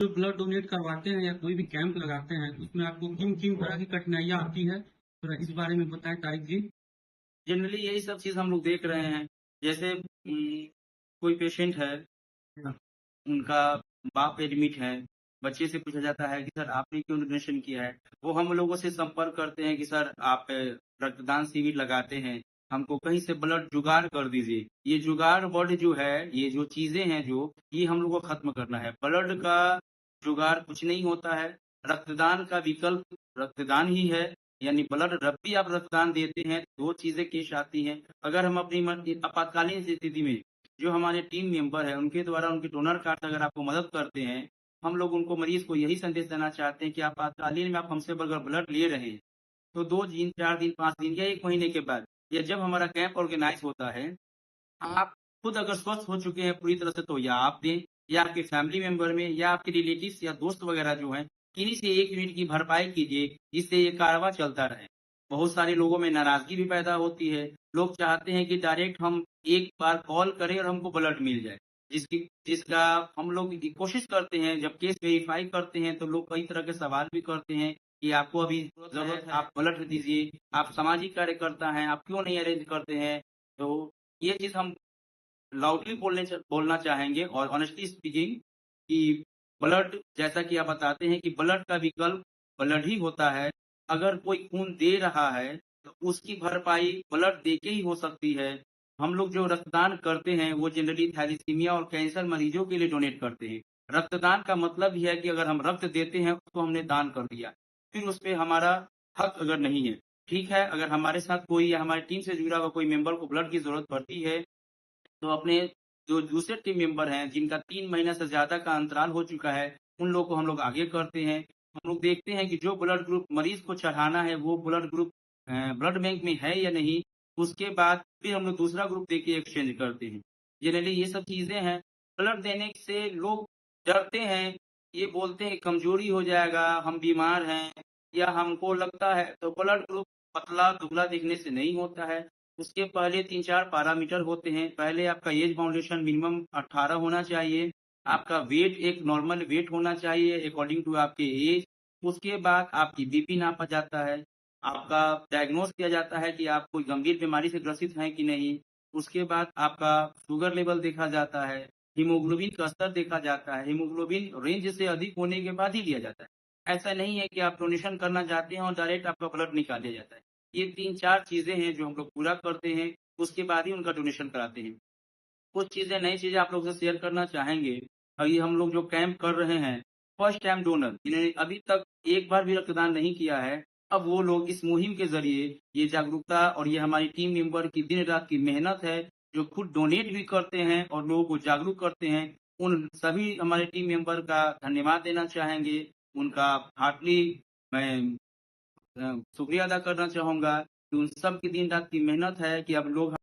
जो blood donate करवाते हैं या कोई भी कैंप लगाते हैं, उसमें आपको किन-किन तरह की कठिनाइयाँ आती है? थोड़ा इस बारे में बताएँ तारिक जी। जनरली यही सब चीज़ हम लोग देख रहे हैं। जैसे कोई पेशेंट है, उनका बाप एडमिट है, बच्चे से पूछा जाता है कि सर आपने क्यों डोनेशन किया है? वो हम लोगों से संपर्क करते हैं कि सर आप रक्तदान शिविर लगाते हैं, हमको कहीं से ब्लड जुगाड़ कर दीजिए। ये जुगाड़ वर्ड जो है, ये जो चीज़ें हैं जो, ये हम लोग को खत्म करना है। ब्लड का जुगाड़ कुछ नहीं होता है, रक्तदान का विकल्प रक्तदान ही है। यानी ब्लड जब भी आप रक्तदान देते हैं, 2 चीज़ें केस आती हैं। अगर हम अपनी आपातकालीन स्थिति में जो हमारे टीम मेंबर है उनके द्वारा उनके डोनर कार्ड अगर आपको मदद करते हैं, हम लोग उनको मरीज को यही संदेश देना चाहते हैं कि आपातकालीन में आप हमसे अगर ब्लड ले रहे हैं, तो 2 दिन, 4 दिन, 5 दिन या 1 महीने के बाद या जब हमारा कैंप ऑर्गेनाइज होता है, आप खुद अगर स्वस्थ हो चुके हैं पूरी तरह से तो या आप दें या आपके फैमिली मेंबर में या आपके रिलेटिव्स या दोस्त वगैरह जो हैं, किन्हीं से 1 यूनिट की भरपाई कीजिए, जिससे ये कारवां चलता रहे। बहुत सारे लोगों में नाराज़गी भी पैदा होती है। लोग चाहते हैं कि डायरेक्ट हम एक बार कॉल करें और हमको ब्लड मिल जाए। जिसका हम लोग की कोशिश करते हैं, जब केस वेरीफ़ाई करते हैं, तो लोग कई तरह के सवाल भी करते हैं कि आपको अभी ज़रूरत है, आप ब्लड दीजिए, आप सामाजिक कार्यकर्ता हैं, आप क्यों नहीं अरेंज करते हैं? तो ये चीज़ हम लाउडली बोलना चाहेंगे और ऑनेस्टली स्पीकिंग कि ब्लड जैसा कि आप बताते हैं कि ब्लड का विकल्प ब्लड ही होता है। अगर कोई खून दे रहा है, तो उसकी भरपाई ब्लड देके ही हो सकती है। हम लोग जो रक्तदान करते हैं, वो जनरली थैलेसीमिया और कैंसर मरीजों के लिए डोनेट करते हैं। रक्तदान का मतलब ही है कि अगर हम रक्त देते हैं, उसको हमने दान कर दिया। फिर उसपे हमारा हक अगर नहीं है, ठीक है, अगर हमारे साथ कोई या हमारी टीम से जुड़ा हुआ कोई मेंबर को ब्लड की ज़रूरत पड़ती है, तो अपने जो दूसरे टीम मेंबर हैं, जिनका 3 महीने से ज़्यादा का अंतराल हो चुका है, उन लोगों को हम लोग आगे करते हैं। हम लोग देखते हैं कि जो ब्लड ग्रुप मरीज़ को चढ़ाना है, वो ब्लड ग्रुप ब्लड बैंक में है या नहीं, उसके बाद फिर हम लोग दूसरा ग्रुप देके एक्सचेंज करते हैं। जनरली ये सब चीज़ें हैं। ब्लड देने से लोग डरते हैं, ये बोलते हैं कमज़ोरी हो जाएगा, हम बीमार हैं या हमको लगता है तो ब्लड ग्रुप पतला-दुबला दिखने से नहीं होता है। उसके पहले 3-4 पैरामीटर होते हैं। पहले आपका एज बाउंडेशन मिनिमम 18 होना चाहिए। आपका वेट एक नॉर्मल वेट होना चाहिए अकॉर्डिंग टू आपके एज। उसके बाद आपकी बीपी नापा जाता है। आपका डायग्नोज़ किया जाता है कि आप कोई गंभीर बीमारी से ग्रसित हैं कि नहीं। उसके बाद आपका शुगर लेवल देखा जाता है। हीमोग्लोबिन का स्तर देखा जाता है। हीमोग्लोबिन रेंज से अधिक होने के बाद ही लिया जाता है। ऐसा नहीं है कि आप डोनेशन करना चाहते हैं और डायरेक्ट आपका ब्लड निकाल लिया जाता है। ये 3-4 चीज़ें हैं जो हम लोग पूरा करते हैं, उसके बाद ही उनका डोनेशन कराते हैं। कुछ चीज़ें नई चीज़ें आप लोगों से शेयर करना चाहेंगे। ये हम लोग जो कैंप कर रहे हैं, फर्स्ट टाइम डोनर जिन्हें अभी तक एक बार भी रक्तदान नहीं किया है, अब वो लोग इस मुहिम के ज़रिए ये जागरूकता और ये हमारी टीम मेंबर की दिन-रात की मेहनत है, जो खुद डोनेट भी करते हैं और लोगों को जागरूक करते हैं। उन सभी हमारे टीम मेंबर का धन्यवाद देना चाहेंगे। उनका हार्टली मैं शुक्रिया अदा करना चाहूँगा कि उन सब की दिन-रात की मेहनत है कि अब लोग